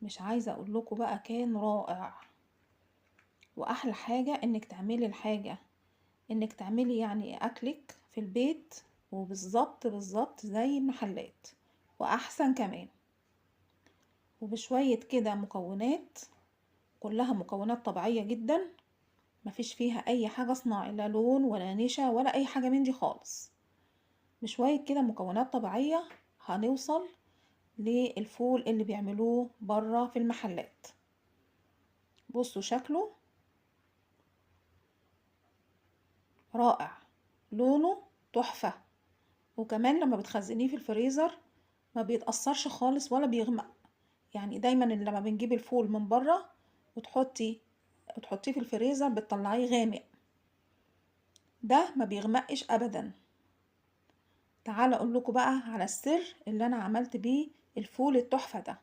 مش عايزة اقول لكم بقى كان رائع. واحلى حاجة انك تعملي الحاجة، انك تعملي يعني اكلك في البيت وبالظبط بالظبط زي المحلات واحسن كمان، وبشوية كده مكونات كلها مكونات طبيعية جدا، مفيش فيها اي حاجة صناعي، لا لون ولا نشا ولا اي حاجة من دي خالص. بشوية كده مكونات طبيعية هنوصل للفول اللي بيعملوه برا في المحلات. بصوا شكله رائع، لونه تحفة، وكمان لما بتخزنيه في الفريزر ما بيتأثرش خالص ولا بيغمق. يعني دايما لما بنجيب الفول من بره وتحطيه في الفريزر بتطلعيه غامق، ده ما بيغمقش ابدا. تعالى اقول لكم بقى على السر اللي انا عملت بيه الفول التحفة ده.